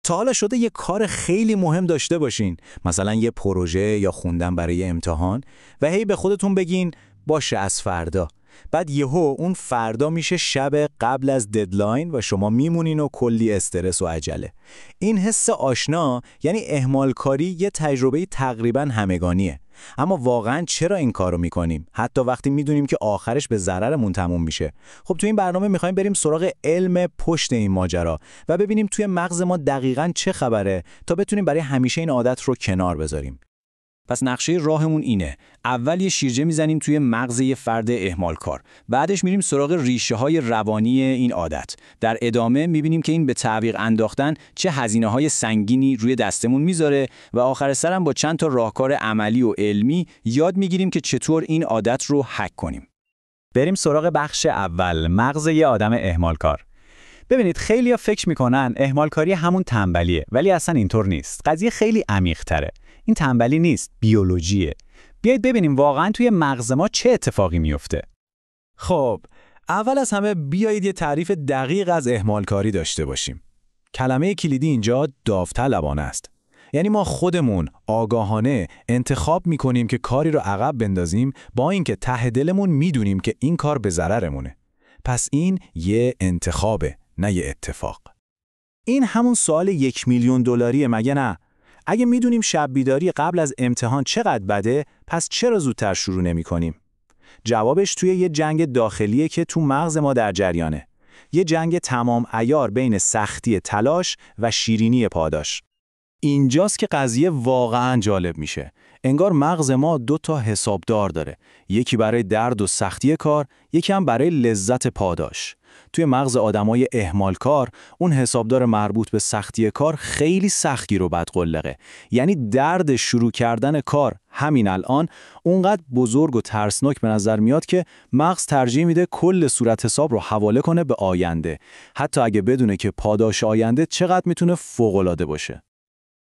تا حالا شده یه کار خیلی مهم داشته باشین، مثلا یه پروژه یا خوندن برای امتحان، و هی به خودتون بگین باشه از فردا. بعد یهو اون فردا میشه شب قبل از ددلاین و شما میمونین و کلی استرس و عجله. این حس آشنا یعنی اهمال کاری یه تجربه تقریبا همگانیه. اما واقعا چرا این کارو میکنیم؟ حتی وقتی میدونیم که آخرش به ضررمون تموم میشه. خب تو این برنامه میخوایم بریم سراغ علم پشت این ماجرا و ببینیم توی مغز ما دقیقاً چه خبره تا بتونیم برای همیشه این عادت رو کنار بذاریم. پس نقشه راهمون اینه. اول یه شیرجه میزنیم توی مغز یه فرد اهمالکار. بعدش میریم سراغ ریشه‌های روانی این عادت. در ادامه میبینیم که این به تعویق انداختن چه هزینه‌های سنگینی روی دستمون میذاره و آخر سر هم با چند تا راهکار عملی و علمی یاد میگیریم که چطور این عادت رو هک کنیم. بریم سراغ بخش اول، مغز یه آدم اهمالکار. ببینید خیلی‌ها فکر میکنن اهمالکاری همون تنبلیه، ولی اصلا اینطور نیست. قضیه خیلی عمیق‌تره. این تنبلی نیست، بیولوژیه. بیایید ببینیم واقعا توی مغز ما چه اتفاقی میفته. خب، اول از همه بیایید یه تعریف دقیق از اهمالکاری داشته باشیم. کلمه کلیدی اینجا داوطلبانه است. یعنی ما خودمون آگاهانه انتخاب میکنیم که کاری رو عقب بندازیم با اینکه ته دلمون میدونیم که این کار به ضررمونه. پس این یه انتخابه، نه یه اتفاق. این همون سوال 1,000,000 دلاریه مگه نه؟ اگه میدونیم شب بیداری قبل از امتحان چقدر بده، پس چرا زودتر شروع نمی‌کنیم؟ جوابش توی یه جنگ داخلیه که تو مغز ما در جریانه. یه جنگ تمام عیار بین سختی تلاش و شیرینی پاداش. اینجاست که قضیه واقعاً جالب میشه. انگار مغز ما 2 تا حسابدار داره. یکی برای درد و سختی کار، یکی هم برای لذت پاداش. توی مغز آدمای اهمالکار اون حسابدار مربوط به سختی کار خیلی سختگیر و بدقلقه. یعنی درد شروع کردن کار همین الان اونقدر بزرگ و ترسناک به نظر میاد که مغز ترجیح میده کل صورت حساب رو حواله کنه به آینده، حتی اگه بدونه که پاداش آینده چقدر میتونه فوق‌العاده باشه.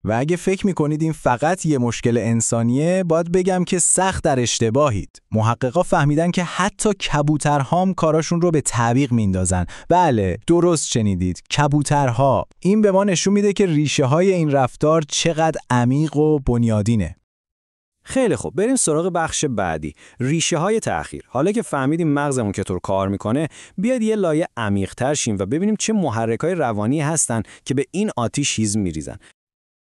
و اگه فکر میکنید این فقط یه مشکل انسانیه، باید بگم که سخت در اشتباهید. محققا فهمیدن که حتی کبوترها کاراشون رو به تعویق میندازن. بله، درست شنیدید، کبوترها. این به ما نشون میده که ریشه های این رفتار چقدر عمیق و بنیادینه. خیلی خوب، بریم سراغ بخش بعدی، ریشه های تأخیر. حالا که فهمیدیم مغزمون چطور کار میکنه، بیاید یه لایه عمیق‌تر شیم و ببینیم چه محرکای روانی هستن که به این آتش هیز میریزن.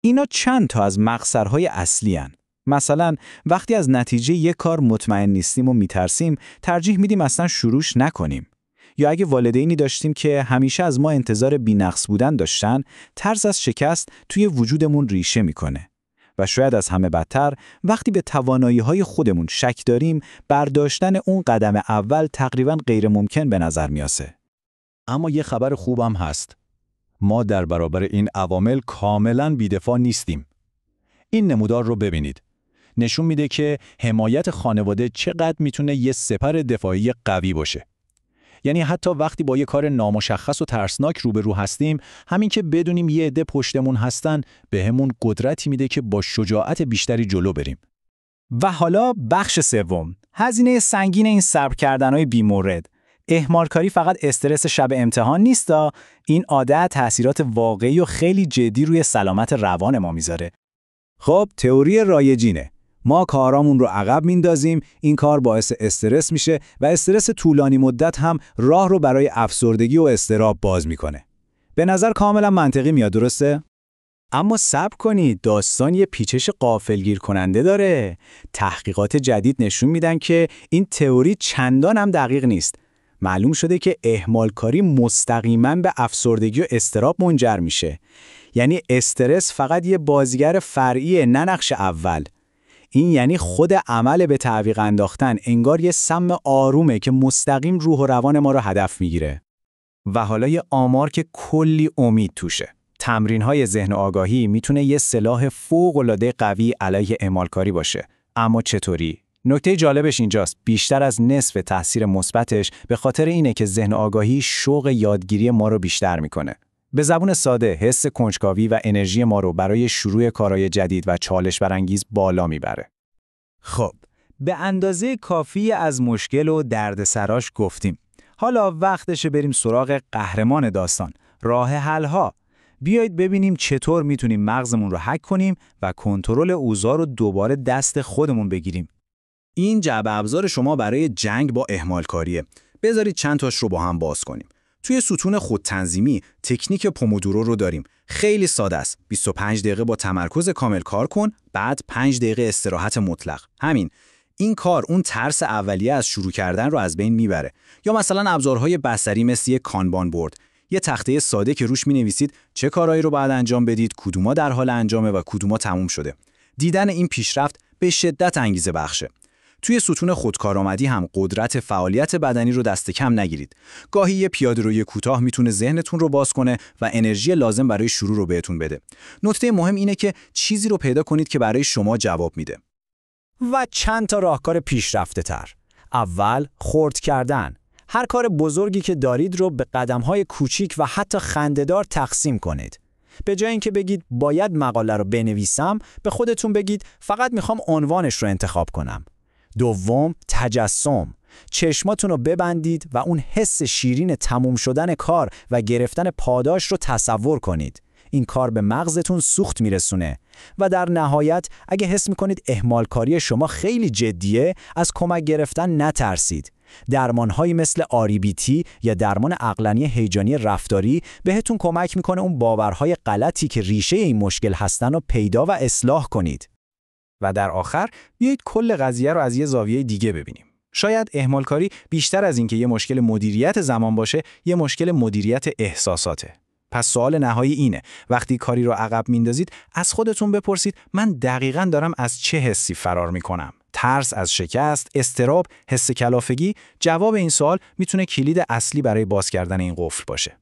اینا چند تا از مقصرهای اصلی هن. مثلا وقتی از نتیجه یک کار مطمئن نیستیم و میترسیم، ترجیح میدیم اصلا شروعش نکنیم. یا اگه والدینی داشتیم که همیشه از ما انتظار بی‌نقص بودن داشتن، ترس از شکست توی وجودمون ریشه میکنه. و شاید از همه بدتر، وقتی به توانایی‌های خودمون شک داریم، برداشتن اون قدم اول تقریباً غیر ممکن به نظر میاسه. اما یه خبر خوبم هست. ما در برابر این عوامل کاملاً بی‌دفاع نیستیم. این نمودار رو ببینید. نشون میده که حمایت خانواده چقدر میتونه یه سپر دفاعی قوی باشه. یعنی حتی وقتی با یه کار نامشخص و ترسناک روبرو هستیم، همین که بدونیم یه عده پشتمون هستن، بهمون قدرتی میده که با شجاعت بیشتری جلو بریم. و حالا بخش سوم، هزینه سنگین این صبر کردن‌های بی‌مورد. اهمالکاری فقط استرس شب امتحان نیستا، این عادت تأثیرات واقعی و خیلی جدی روی سلامت روان ما میذاره. خب، تئوری رایجینه. ما کارامون رو عقب میندازیم، این کار باعث استرس میشه و استرس طولانی مدت هم راه رو برای افسردگی و اضطراب باز میکنه. به نظر کاملا منطقی میاد، درسته؟ اما صبر کنید، داستان یه پیچش غافلگیر کننده داره. تحقیقات جدید نشون میدن که این تئوری چندان هم دقیق نیست. معلوم شده که اهمالکاری مستقیما به افسردگی و اضطراب منجر میشه. یعنی استرس فقط یه بازیگر فرعیه، نه نقش اول. این یعنی خود عمل به تعویق انداختن انگار یه سم آرومه که مستقیم روح و روان ما رو هدف میگیره. و حالا یه آمار که کلی امید توشه. تمرین‌های ذهن آگاهی میتونه یه سلاح فوق‌العاده قوی علیه اهمالکاری باشه. اما چطوری؟ نکته جالبش اینجاست، بیشتر از نصف تاثیر مثبتش به خاطر اینه که ذهن آگاهی شوق یادگیری ما رو بیشتر میکنه. به زبون ساده، حس کنجکاوی و انرژی ما رو برای شروع کارهای جدید و چالش برانگیز بالا میبره. خب، به اندازه کافی از مشکل و دردسراش گفتیم. حالا وقتشه بریم سراغ قهرمان داستان، راه حل‌ها. بیایید ببینیم چطور میتونیم مغزمون رو هک کنیم و کنترل اوضاع رو دوباره دست خودمون بگیریم. این جعبه ابزار شما برای جنگ با اهمالکاریه. بذارید چند تاش رو با هم باز کنیم. توی ستون خودتنظیمی تکنیک پومودورو رو داریم. خیلی ساده است. 25 دقیقه با تمرکز کامل کار کن، بعد 5 دقیقه استراحت مطلق. همین. این کار اون ترس اولیه از شروع کردن رو از بین میبره. یا مثلا ابزارهای بصری مثل یک کانبان بورد. یه تخته ساده که روش می‌نویسید چه کارهایی رو باید انجام بدید، کدوما در حال انجامه و کدوما تموم شده. دیدن این پیشرفت به شدت انگیزه بخشه. توی ستون خودکارآمدی هم قدرت فعالیت بدنی رو دست کم نگیرید. گاهی یه پیاده‌روی کوتاه میتونه ذهنتون رو باز کنه و انرژی لازم برای شروع رو بهتون بده. نکته مهم اینه که چیزی رو پیدا کنید که برای شما جواب میده. و چند تا راهکار پیشرفته‌تر. اول، خرد کردن. هر کار بزرگی که دارید رو به قدم‌های کوچیک و حتی خنده‌دار تقسیم کنید. به جای اینکه بگید باید مقاله رو بنویسم، به خودتون بگید فقط میخوام عنوانش رو انتخاب کنم. دوم، تجسم. چشماتون رو ببندید و اون حس شیرین تموم شدن کار و گرفتن پاداش رو تصور کنید. این کار به مغزتون سوخت میرسونه. و در نهایت اگه حس میکنید اهمالکاری شما خیلی جدیه، از کمک گرفتن نترسید. درمان‌هایی مثل REBT یا درمان عقلانی هیجانی رفتاری بهتون کمک میکنه اون باورهای غلطی که ریشه این مشکل هستن رو پیدا و اصلاح کنید. و در آخر بیایید کل قضیه رو از یه زاویه دیگه ببینیم. شاید اهمالکاری بیشتر از این که یه مشکل مدیریت زمان باشه، یه مشکل مدیریت احساساته. پس سوال نهایی اینه، وقتی کاری رو عقب میندازید از خودتون بپرسید من دقیقاً دارم از چه حسی فرار میکنم؟ ترس از شکست، اضطراب، حس کلافگی؟ جواب این سوال میتونه کلید اصلی برای باز کردن این قفل باشه.